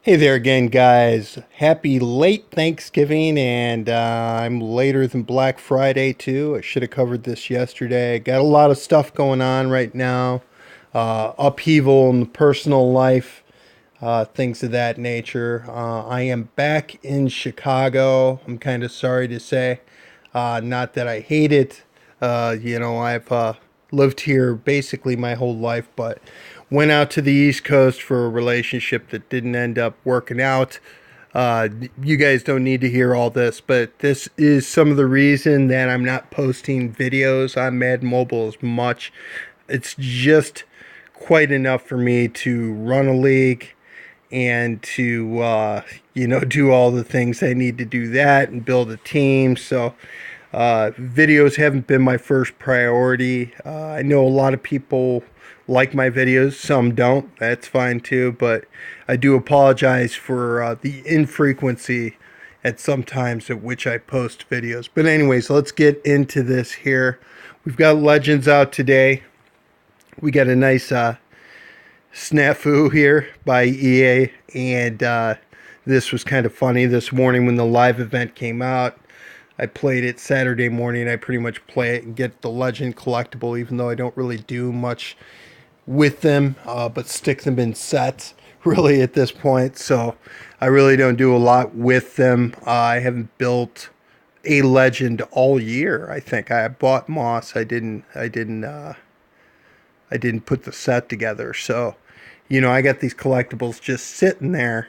Hey there again, guys. Happy late Thanksgiving, and I'm later than Black Friday, too. I should have covered this yesterday. Got a lot of stuff going on right now, upheaval in the personal life, things of that nature. I am back in Chicago. I'm kind of sorry to say. Not that I hate it. I've lived here basically my whole life, but went out to the East Coast for a relationship that didn't end up working out. You guys don't need to hear all this, but this is some of the reason that I'm not posting videos on Madden Mobile as much. It's just quite enough for me to run a league and to do all the things I need to do that and build a team. So videos haven't been my first priority. I know a lot of people like my videos, some don't. That's fine too, but I do apologize for the infrequency at some times at which I post videos. But anyways, let's get into this here. We've got Legends out today. We got a nice snafu here by EA, and this was kind of funny this morning when the live event came out. I played it Saturday morning. I pretty much play it and get the Legend collectible, even though I don't really do much with them, but stick them in sets really at this point. So I really don't do a lot with them. I haven't built a Legend all year. I think I bought Moss. I didn't put the set together. So, I got these collectibles just sitting there,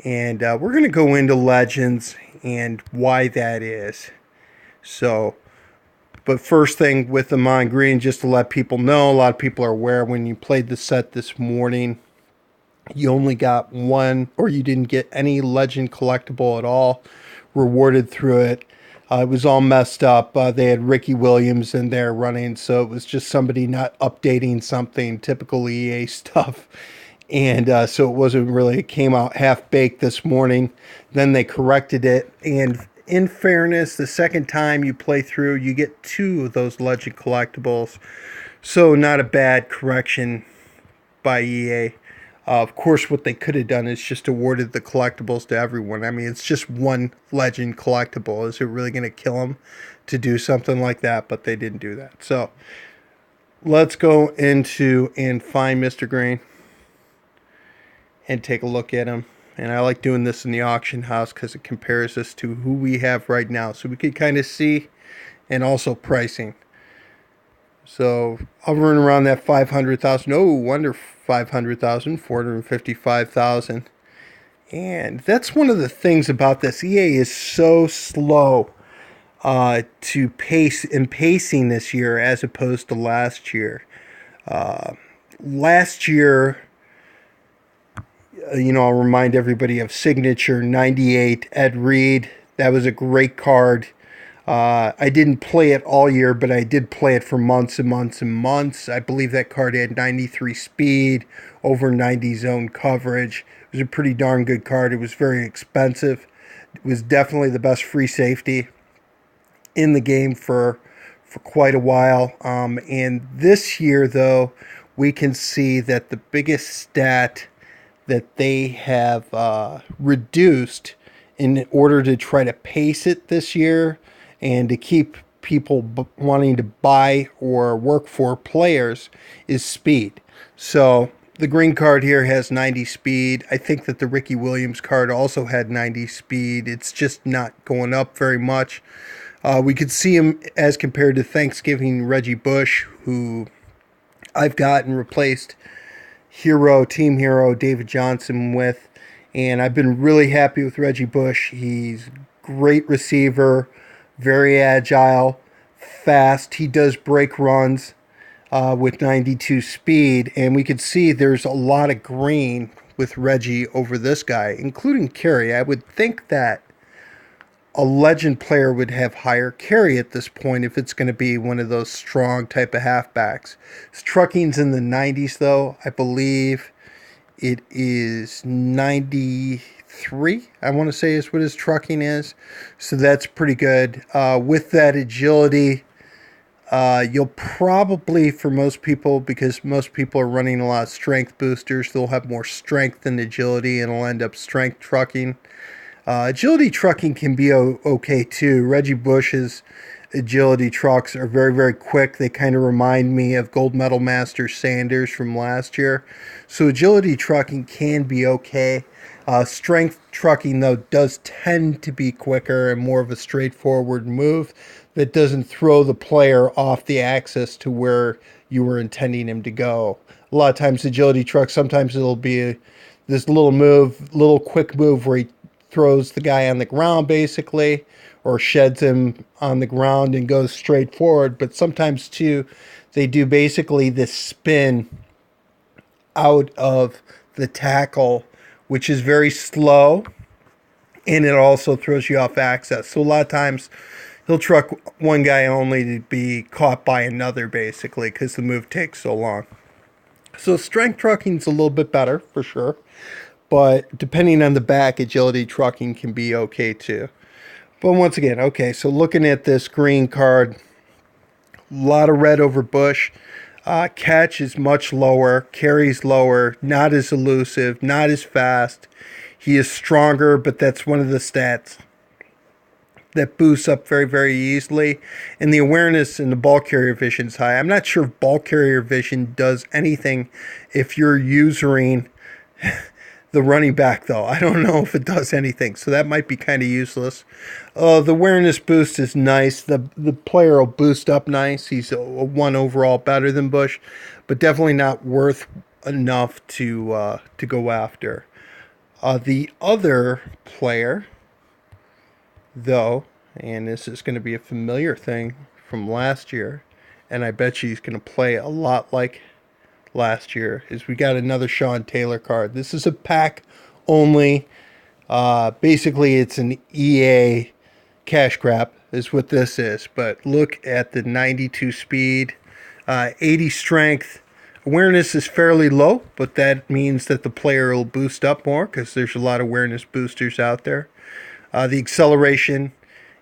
and we're going to go into Legends and why that is. So, but first thing with them on green, just to let people know, a lot of people are aware when you played the set this morning, you only got one, or you didn't get any Legend collectible at all rewarded through it. It was all messed up. They had Ricky Williams in there running, so it was just somebody not updating something, typical EA stuff. And so it wasn't really, it came out half-baked this morning. Then they corrected it. And in fairness, the second time you play through, you get two of those Legend collectibles. So not a bad correction by EA. Of course, what they could have done is just awarded the collectibles to everyone. I mean, it's just one Legend collectible. Is it really going to kill them to do something like that? But they didn't do that. So let's go into and find Mr. Green and take a look at him. And I like doing this in the auction house because it compares us to who we have right now. So we can kind of see, and also pricing. So hovering around that 500,000. Oh, under 500,000, 455,000. And that's one of the things about this. EA is so slow to pace in pacing this year as opposed to last year. Last year, I'll remind everybody of Signature 98, Ed Reed. That was a great card. I didn't play it all year, but I did play it for months and months and months. I believe that card had 93 speed, over 90 zone coverage. It was a pretty darn good card. It was very expensive. It was definitely the best free safety in the game for quite a while. And this year, though, we can see that the biggest stat that they have reduced in order to try to pace it this year and to keep people wanting to buy or work for players is speed. So the green card here has 90 speed. I think that the Ricky Williams card also had 90 speed. It's just not going up very much. We could see him as compared to Thanksgiving Reggie Bush, who I've gotten replaced team hero David Johnson with, and I've been really happy with Reggie Bush. He's a great receiver, very agile, fast. He does break runs with 92 speed, and we could see there's a lot of green with Reggie over this guy, including carry. I would think that a Legend player would have higher carry at this point if it's going to be one of those strong type of halfbacks. His trucking's in the 90s, though. I believe it is 93, I want to say is what his trucking is. So that's pretty good. With that agility, You'll probably, for most people, because most people are running a lot of strength boosters, they'll have more strength than agility, and it'll end up strength trucking. Agility trucking can be okay too. Reggie Bush's agility trucks are very, very quick. They kind of remind me of Gold Medal Master Sanders from last year. So agility trucking can be okay. Strength trucking, though, does tend to be quicker and more of a straightforward move that doesn't throw the player off the axis to where you were intending him to go. A lot of times, agility trucks, sometimes it'll be this little quick move where he throws the guy on the ground basically, or sheds him on the ground and goes straight forward. But sometimes too, they do basically this spin out of the tackle, which is very slow, and it also throws you off axis. So a lot of times he'll truck one guy only to be caught by another basically because the move takes so long. So strength trucking's a little bit better for sure. But depending on the back, agility trucking can be okay too. But once again, okay, so looking at this green card, a lot of red over Bush. Catch is much lower, carries lower, not as elusive, not as fast. He is stronger, but that's one of the stats that boosts up very, very easily. And the awareness and the ball carrier vision is high. I'm not sure if ball carrier vision does anything if you're using the running back, though. I don't know if it does anything, so that might be kind of useless. The awareness boost is nice. The player will boost up nice. He's a 1 overall better than Bush, but definitely not worth enough to go after. The other player, though, and this is going to be a familiar thing from last year, and I bet you he's going to play a lot like last year, is we got another Sean Taylor card. This is a pack only. Basically, it's an EA cash grab is what this is. But look at the 92 speed, 80 strength. Awareness is fairly low, but that means that the player will boost up more because there's a lot of awareness boosters out there. The acceleration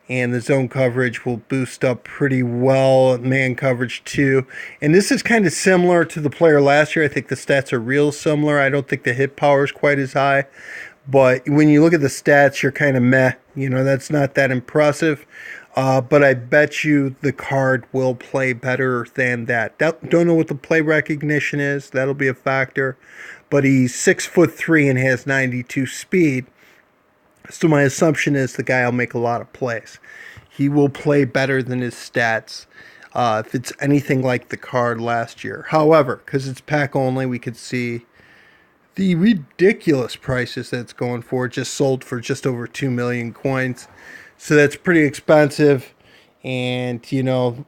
and the zone coverage will boost up pretty well. Man coverage too. And this is kind of similar to the player last year. I think the stats are real similar. I don't think the hit power is quite as high. But when you look at the stats, you're kind of meh. You know, that's not that impressive. But I bet you the card will play better than that. Don't know what the play recognition is. That'll be a factor. But he's 6'3" and has 92 speed. So my assumption is the guy will make a lot of plays. He will play better than his stats if it's anything like the card last year. However, because it's pack only, we could see the ridiculous prices that's going for. Just sold for just over 2 million coins. So that's pretty expensive. And, you know,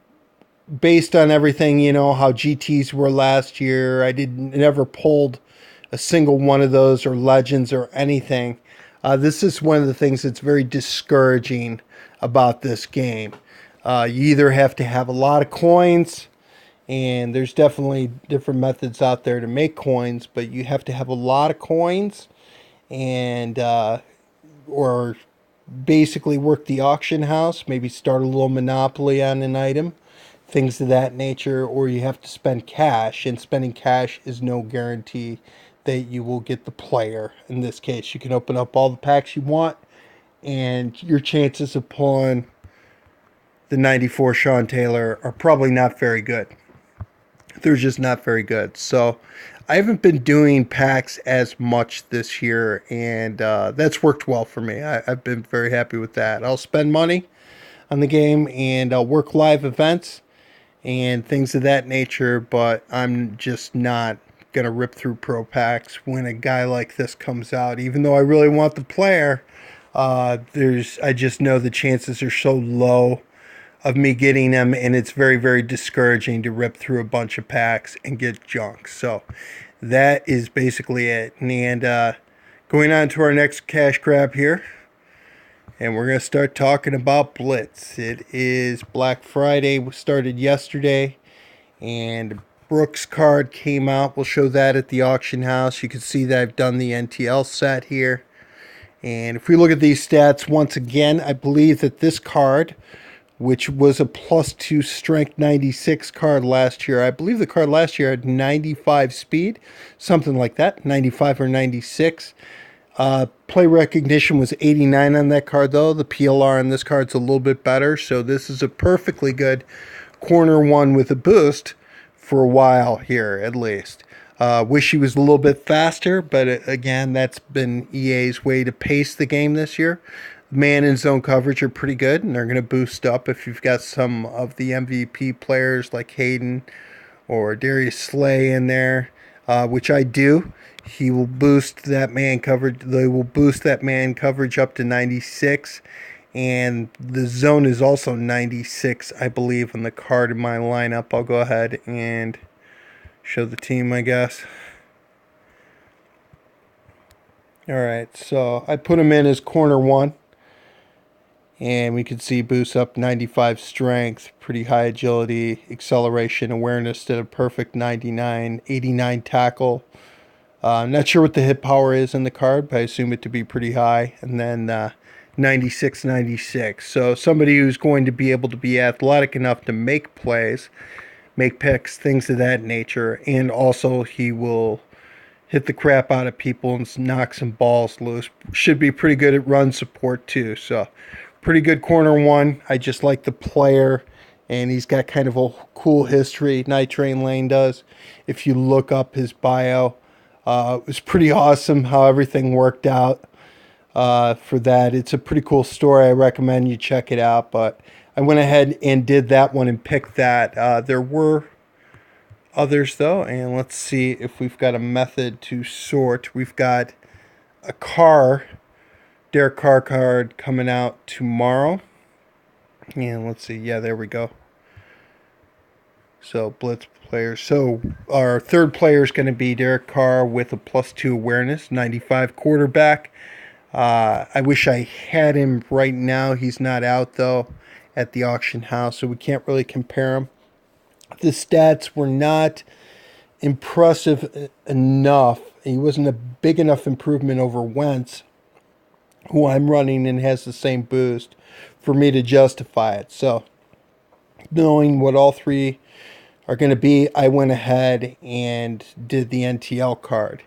based on everything, you know, how GTs were last year, I never pulled a single one of those or legends or anything. This is one of the things that's very discouraging about this game. You either have to have a lot of coins, and there's definitely different methods out there to make coins, but you have to have a lot of coins and or basically work the auction house, maybe start a little monopoly on an item, things of that nature, or you have to spend cash, and spending cash is no guarantee that you will get the player. In this case, you can open up all the packs you want, and your chances of pulling the 94 Sean Taylor are probably not very good. They're just not very good. So I haven't been doing packs as much this year, and that's worked well for me. I've been very happy with that. I'll spend money on the game, and I'll work live events and things of that nature, but I'm just not going to rip through pro packs when a guy like this comes out. Even though I really want the player, I just know the chances are so low of me getting them, and it's very, very discouraging to rip through a bunch of packs and get junk. So that is basically it. And going on to our next cash grab here, and we're going to start talking about Blitz. It is Black Friday, started yesterday, and Brooks card came out. We'll show that at the auction house. You can see that I've done the NTL set here. And if we look at these stats once again, I believe that this card which was a +2 strength 96 card last year. I believe the card last year had 95 speed, something like that, 95 or 96. Play recognition was 89 on that card, though. The PLR on this card's a little bit better, so this is a perfectly good corner one with a boost for a while here, at least. Wish he was a little bit faster, but again, that's been EA's way to pace the game this year. Man and zone coverage are pretty good, and they're going to boost up if you've got some of the MVP players like Hayden or Darius Slay in there, which I do. He will boost that man coverage. They will boost that man coverage up to 96, and the zone is also 96, I believe, on the card in my lineup. I'll go ahead and show the team, I guess. All right, so I put him in as corner one. And we can see boosts up 95 strength, pretty high agility, acceleration, awareness at a perfect 99, 89 tackle. I'm not sure what the hit power is in the card, but I assume it to be pretty high. And then 96, 96. So somebody who's going to be able to be athletic enough to make plays, make picks, things of that nature. And also he will hit the crap out of people and knock some balls loose. Should be pretty good at run support too. So pretty good corner one. I just like the player, and he's got kind of a cool history. Night Train Lane does. If you look up his bio, it was pretty awesome how everything worked out for that. It's a pretty cool story. I recommend you check it out. But I went ahead and did that one and picked that. There were others though, and let's see if we've got a method to sort. We've got a Carr. Derek Carr card coming out tomorrow. And let's see. Yeah, there we go. So, Blitz players. So, our third player is going to be Derek Carr with a +2 awareness, 95 quarterback. I wish I had him right now. He's not out, though, at the auction house, so we can't really compare him. The stats were not impressive enough. He wasn't a big enough improvement over Wentz, who I'm running and has the same boost, for me to justify it. So, knowing what all three are going to be, I went ahead and did the NTL card.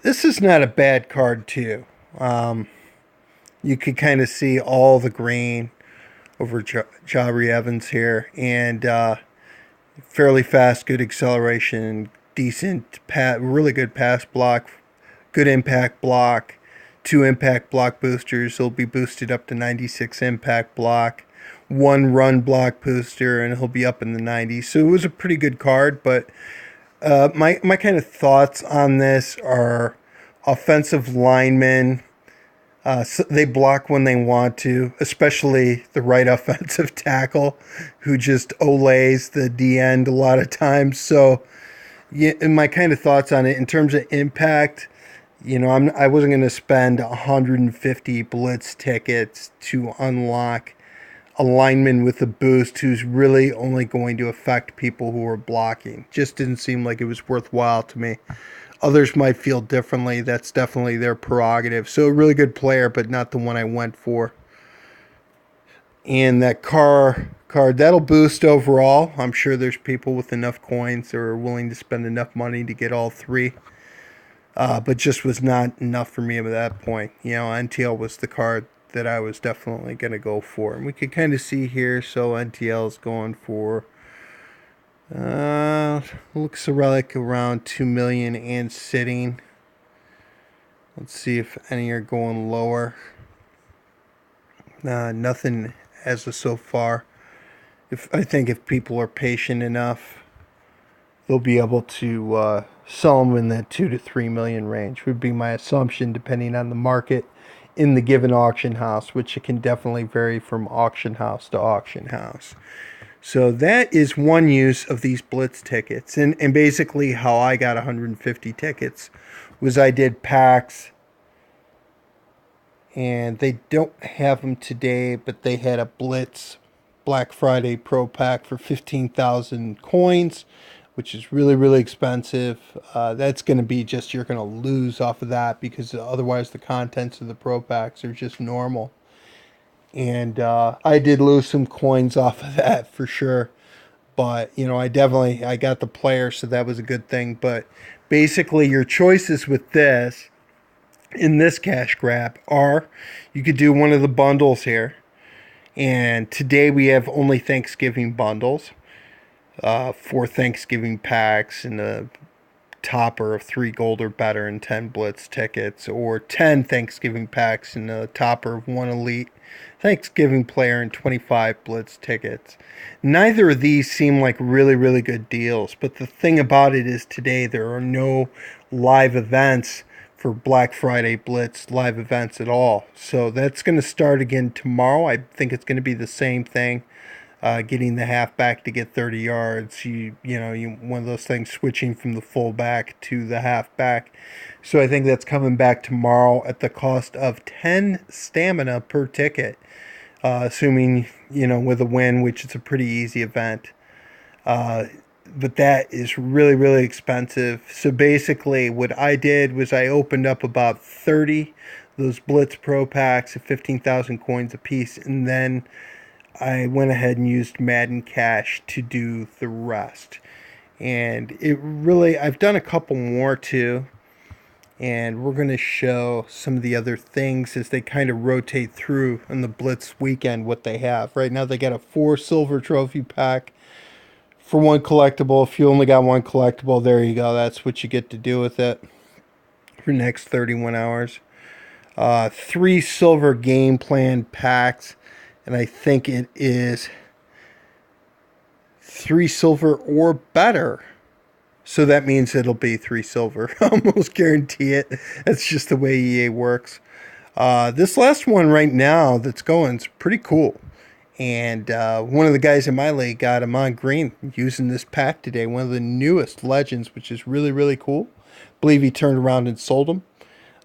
This is not a bad card, too. You could kind of see all the green over Jabari Evans here, and fairly fast, good acceleration, decent, really good pass block, good impact block. 2 impact block boosters will be boosted up to 96 impact block. 1 run block booster, and he'll be up in the 90s. So it was a pretty good card, but my kind of thoughts on this are offensive linemen. So they block when they want to, especially the right offensive tackle, who just olays the D end a lot of times. So yeah, and my kind of thoughts on it in terms of impact. You know, I wasn't going to spend 150 Blitz tickets to unlock a lineman with a boost who's really only going to affect people who are blocking. Just didn't seem like it was worthwhile to me. Others might feel differently. That's definitely their prerogative. So a really good player, but not the one I went for. And that Carr card, that'll boost overall. I'm sure there's people with enough coins or are willing to spend enough money to get all three. But just was not enough for me at that point. You know, NTL was the card that I was definitely going to go for. And we can kind of see here, so NTL is going for, looks like around 2 million and sitting. Let's see if any are going lower. Nothing as of so far. I think if people are patient enough, they'll be able to sell them in that 2 to 3 million range, would be my assumption, depending on the market in the given auction house, which it can definitely vary from auction house to auction house. So that is one use of these Blitz tickets. And basically how I got 150 tickets was I did packs, and they don't have them today, but they had a Blitz Black Friday Pro Pack for 15,000 coins, which is really, really expensive. That's going to be just, you're going to lose off of that, because otherwise the contents of the Pro Packs are just normal. And I did lose some coins off of that for sure. But, I got the player, so that was a good thing. But basically, your choices with this, in this cash grab, are you could do one of the bundles here. And today we have only Thanksgiving bundles, 4 Thanksgiving packs, and a topper of 3 gold or better and 10 Blitz tickets, or 10 Thanksgiving packs and a topper of 1 elite Thanksgiving player and 25 Blitz tickets. Neither of these seem like really, really good deals, but the thing about it is today there are no live events for Black Friday Blitz live events at all. So that's going to start again tomorrow. I think it's going to be the same thing. Getting the halfback to get 30 yards. You one of those things switching from the fullback to the halfback. So I think that's coming back tomorrow at the cost of 10 stamina per ticket, assuming with a win, which is a pretty easy event. But that is really, really expensive. So basically, what I did was I opened up about 30 those Blitz Pro packs at 15,000 coins a piece, and then I went ahead and used Madden Cash to do the rest. And I've done a couple more too. And we're going to show some of the other things as they kind of rotate through on the Blitz weekend what they have. Right now they got a 4 silver trophy pack for 1 collectible. If you only got 1 collectible, there you go. That's what you get to do with it for the next 31 hours. 3 silver game plan packs. And I think it is 3 silver or better. So that means it'll be 3 silver. Almost guarantee it. That's just the way EA works. This last one right now that's going is pretty cool. And one of the guys in my league got him on green using this pack today. One of the newest legends, which is really, really cool. I believe he turned around and sold them.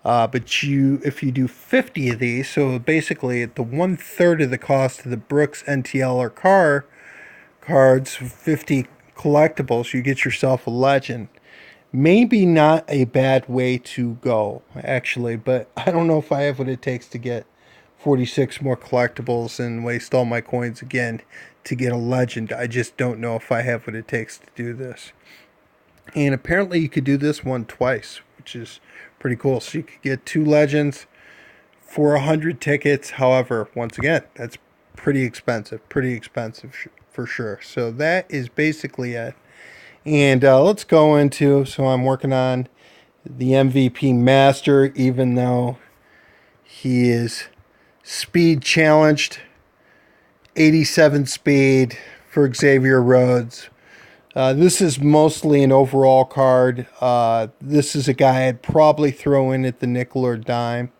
But if you do 50 of these, so basically at the 1/3 of the cost of the Brooks, NTL, or Carr cards, 50 collectibles, you get yourself a legend. Maybe not a bad way to go, actually, but I don't know if I have what it takes to get 46 more collectibles and waste all my coins again to get a legend. I just don't know if I have what it takes to do this. And apparently you could do this one twice, which is pretty cool. So you could get 2 legends for 100 tickets. However, once again, that's pretty expensive for sure. So that is basically it. And let's go into, so I'm working on the MVP Master, even though he is speed challenged. 87 speed for Xavier Rhodes. This is mostly an overall card. This is a guy I'd probably throw in at the nickel or dime.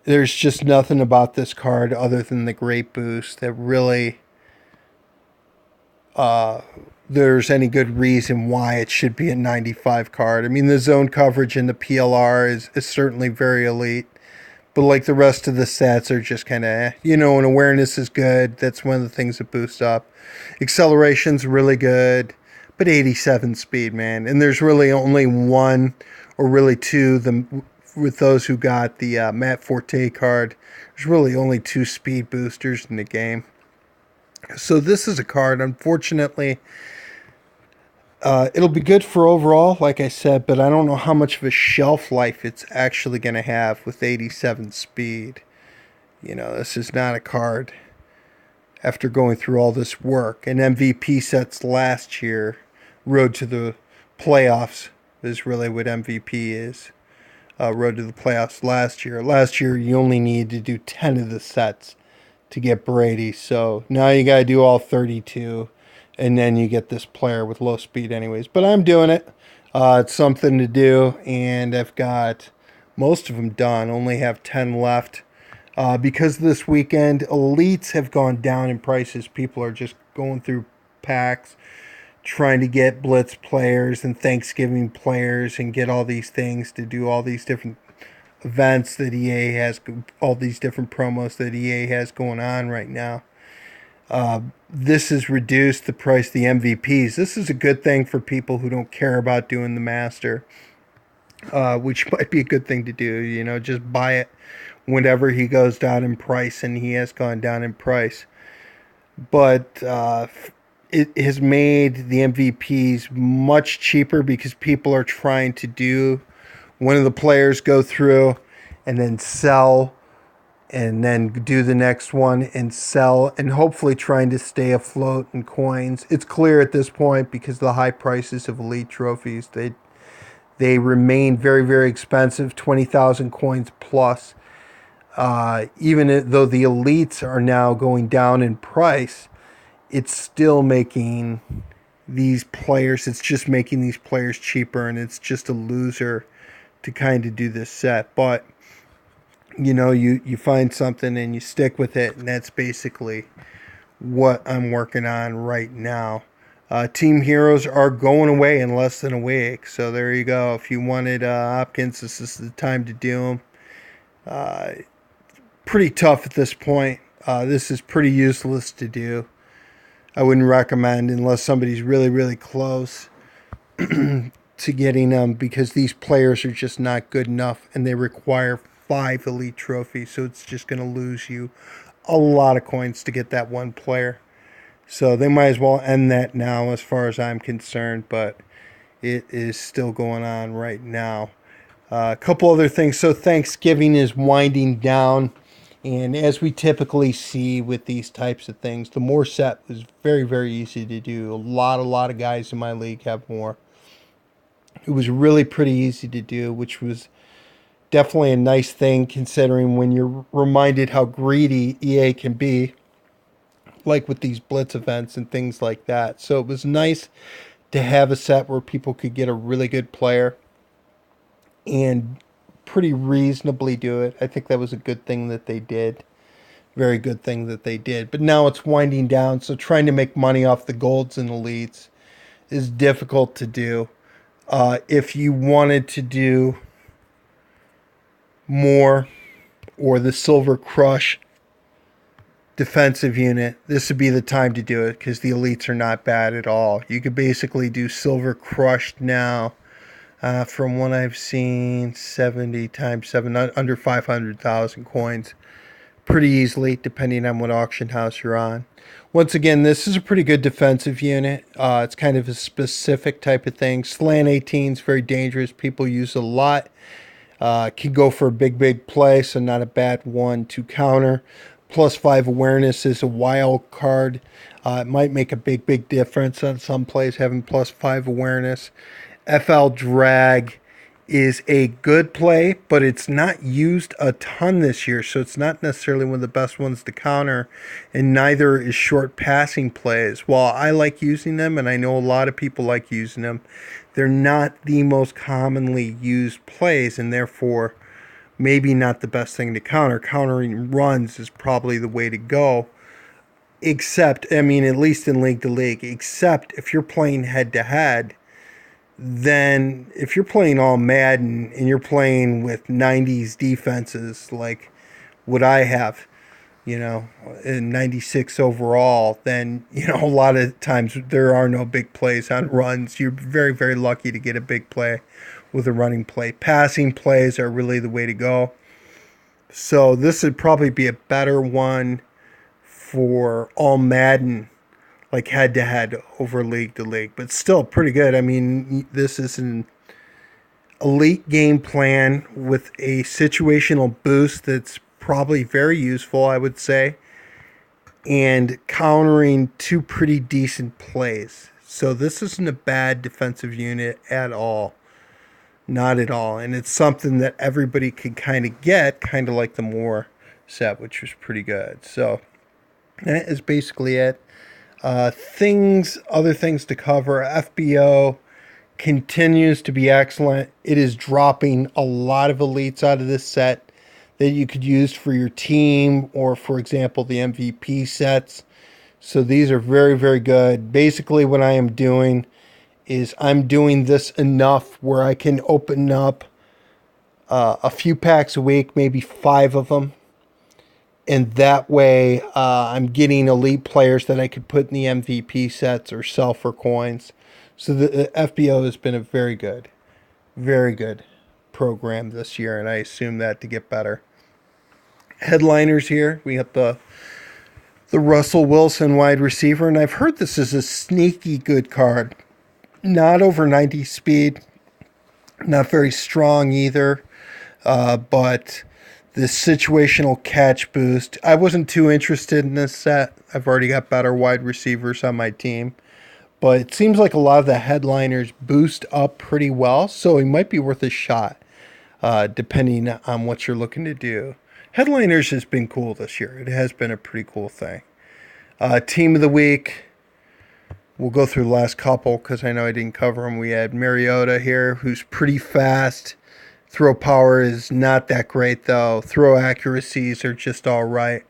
There's just nothing about this card other than the great boost that really there's any good reason why it should be a 95 card. I mean, the zone coverage in the PLR is certainly very elite. But like the rest of the stats are just kind of, and awareness is good. That's one of the things that boosts up. Acceleration's really good, but 87 speed, man. And there's really only one or really two, with those who got the Matt Forte card. There's really only 2 speed boosters in the game. So this is a card, unfortunately, it'll be good for overall, like I said, but I don't know how much of a shelf life it's actually going to have with 87 speed. This is not a card after going through all this work. And MVP sets last year, road to the playoffs is really what MVP is. Road to the playoffs last year. Last year, you only needed to do 10 of the sets to get Brady. So now you got to do all 32. And then you get this player with low speed anyways. But I'm doing it. It's something to do. And I've got most of them done. Only have 10 left. Because this weekend, elites have gone down in prices. People are just going through packs, trying to get Blitz players and Thanksgiving players and get all these things to do all these different events that EA has, all these different promos that EA has going on right now. This has reduced the price of the MVPs. This is a good thing for people who don't care about doing the master, which might be a good thing to do. Just buy it whenever he goes down in price, and he has gone down in price. But it has made the MVPs much cheaper because people are trying to do one of the players go through and then sell and then do the next one and sell and hopefully trying to stay afloat in coins. It's clear at this point because of the high prices of elite trophies. They remain very, very expensive, 20,000 coins plus. Even though the elites are now going down in price, it's still making these players, it's just making these players cheaper, and it's just a loser to kind of do this set. But you find something and you stick with it, and that's basically what I'm working on right now. Team Heroes are going away in less than a week, so there you go. If you wanted Hopkins, this is the time to do them. Pretty tough at this point. This is pretty useless to do. I wouldn't recommend unless somebody's really, really close to getting them, because these players are just not good enough and they require 5 elite trophies, so it's just going to lose you a lot of coins to get that one player. So they might as well end that now as far as I'm concerned, but it is still going on right now. A couple other things. So Thanksgiving is winding down, and as we typically see with these types of things, the more set was very, very easy to do. A lot of guys in my league have more. It was really pretty easy to do, which was definitely a nice thing considering when you're reminded how greedy EA can be, like with these Blitz events and things like that. So it was nice to have a set where people could get a really good player and pretty reasonably do it. I think that was a good thing that they did. Very good thing that they did. But now it's winding down, so trying to make money off the golds and elites is difficult to do. If you wanted to do more, or the Silver Crush defensive unit, this would be the time to do it because the elites are not bad at all. You could basically do Silver Crushed now. From what I've seen, 70 times 7, under 500,000 coins. Pretty easily, depending on what auction house you're on. Once again, this is a pretty good defensive unit. It's kind of a specific type of thing. Slant 18 is very dangerous. People use it a lot. Can go for a big play, so not a bad one to counter. +5 awareness is a wild card. It might make a big difference on some plays having +5 awareness. FL Drag is a good play, but it's not used a ton this year, so it's not necessarily one of the best ones to counter, and neither is short passing plays. While I like using them, and I know a lot of people like using them, they're not the most commonly used plays, and therefore maybe not the best thing to counter. Countering runs is probably the way to go, except, I mean, at least in league to league, except if you're playing head to head. Then if you're playing all Madden and you're playing with 90s defenses like what I have, in 96 overall, then, a lot of times there are no big plays on runs. You're very, very lucky to get a big play with a running play. Passing plays are really the way to go. So this would probably be a better one for all Madden, like head-to-head over league to league, but still pretty good. I mean, this is an elite game plan with a situational boost that's probably very useful, I would say, and countering 2 pretty decent plays. So this isn't a bad defensive unit at all. Not at all. And it's something that everybody could kind of get, kind of like the Moore set, which was pretty good. So that is basically it. Other things to cover. FBO continues to be excellent. It is dropping a lot of elites out of this set that you could use for your team, or for example, the MVP sets. So these are very, very good. Basically what I am doing is I'm doing this enough where I can open up a few packs a week, maybe 5 of them. And that way, I'm getting elite players that I could put in the MVP sets or sell for coins. So the FBO has been a very good program this year, and I assume that to get better. Headliners here. We got the Russell Wilson wide receiver, and I've heard this is a sneaky good card. Not over 90 speed, not very strong either, but this situational catch boost. I wasn't too interested in this set. I've already got better wide receivers on my team. But it seems like a lot of the headliners boost up pretty well, so it might be worth a shot, depending on what you're looking to do. Headliners has been cool this year. It has been a pretty cool thing. Team of the week. We'll go through the last couple because I know I didn't cover them. We had Mariota here, who's pretty fast. Throw power is not that great, though. Throw accuracies are just all right.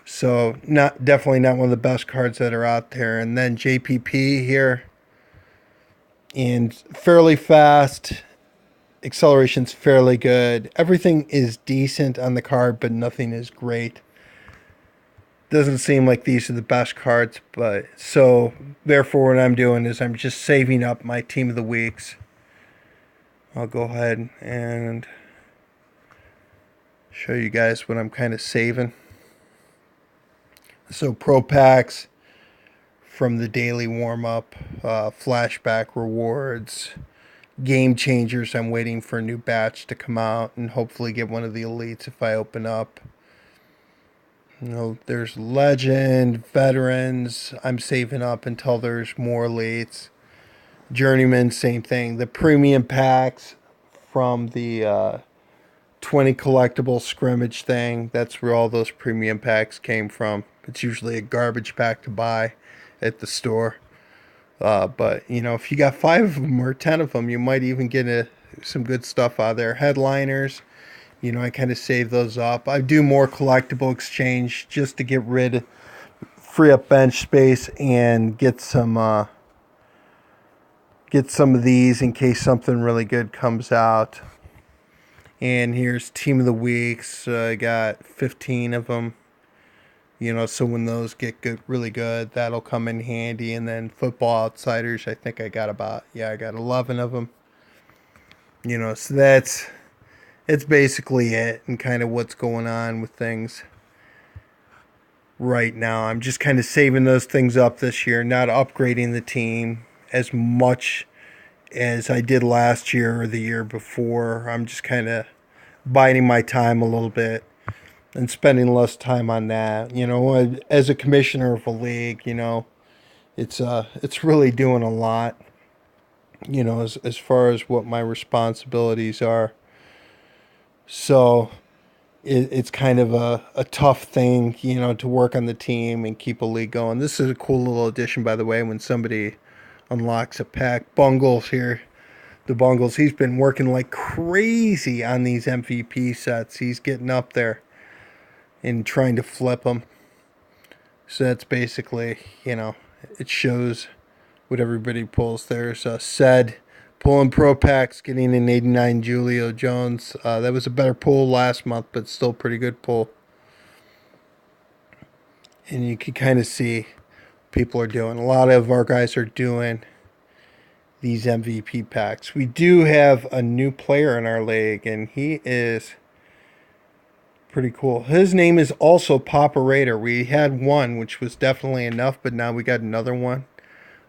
So definitely not one of the best cards that are out there. And then JPP here. And fairly fast. Acceleration's fairly good. Everything is decent on the card, but nothing is great. Doesn't seem like these are the best cards, but so therefore what I'm doing is I'm just saving up my team of the weeks. I'll go ahead and show you guys what I'm kind of saving. So pro packs from the daily warm-up, flashback rewards, game changers. I'm waiting for a new batch to come out and hopefully get one of the elites if I open up. You know, there's legend, veterans. I'm saving up until there's more elites. Journeyman, same thing. The premium packs from the 20 collectible scrimmage thing. That's where all those premium packs came from. It's usually a garbage pack to buy at the store. But, you know, if you got 5 of them or 10 of them, you might even get some good stuff out of there. Headliners. You know, I kind of save those up. I do more collectible exchange just to free up bench space and get some of these in case something really good comes out. And here's Team of the Weeks. I got 15 of them. You know, so when those get really good, that'll come in handy. And then Football Outsiders, I think I got I got 11 of them. You know, so it's basically it and kind of what's going on with things right now. I'm just kind of saving those things up this year, not upgrading the team as much as I did last year or the year before. I'm just kind of biding my time a little bit and spending less time on that. You know, as a commissioner of a league, you know, it's really doing a lot, you know, as far as what my responsibilities are. So it's kind of a tough thing, you know, to work on the team and keep a league going. This is a cool little addition, by the way, when somebody unlocks a pack. Bungles here. The Bungles, he's been working like crazy on these MVP sets. He's getting up there and trying to flip them. So that's basically, you know, it shows what everybody pulls. There's Said pulling pro packs, getting an 89 Julio Jones. That was a better pull last month, but still pretty good pull. And you can kind of see people are doing. A lot of our guys are doing these MVP packs. We do have a new player in our league, and he is pretty cool. His name is also Papa Raider. We had one, which was definitely enough, but now we got another one.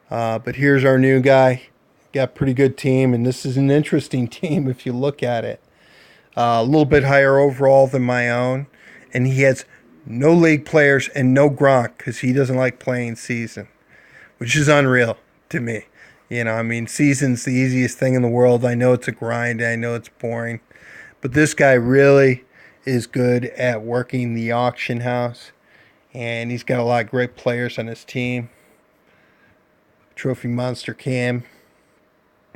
But here's our new guy. Got a pretty good team, and this is an interesting team if you look at it. A little bit higher overall than my own, and he has no league players and no Gronk because he doesn't like playing season, which is unreal to me. You know, I mean, season's the easiest thing in the world. I know it's a grind. I know it's boring. But this guy really is good at working the auction house, and he's got a lot of great players on his team. Trophy Monster Cam.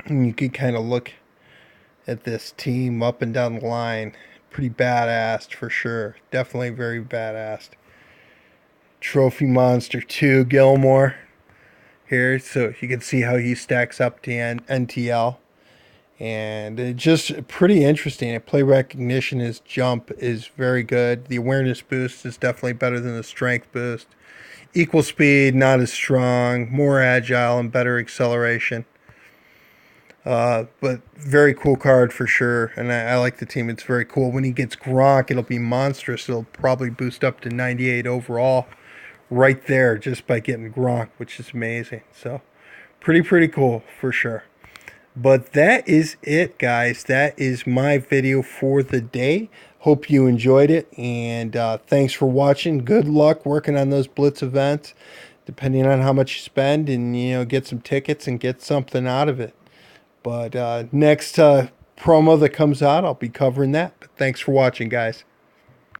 And you can kind of look at this team up and down the line. Pretty badass for sure. Definitely very badass. Trophy Monster 2 Gilmore here. So you can see how he stacks up to NTL. And it's just pretty interesting. Play recognition, his jump is very good. The awareness boost is definitely better than the strength boost. Equal speed, not as strong. More agile and better acceleration. But very cool card for sure, and I like the team. It's very cool. When he gets Gronk, it'll be monstrous. It'll probably boost up to 98 overall right there just by getting Gronk, which is amazing. So pretty cool for sure. But that is it, guys. That is my video for the day. Hope you enjoyed it, and thanks for watching. Good luck working on those Blitz events, depending on how much you spend, and get some tickets and get something out of it. But next promo that comes out, I'll be covering that. But thanks for watching, guys.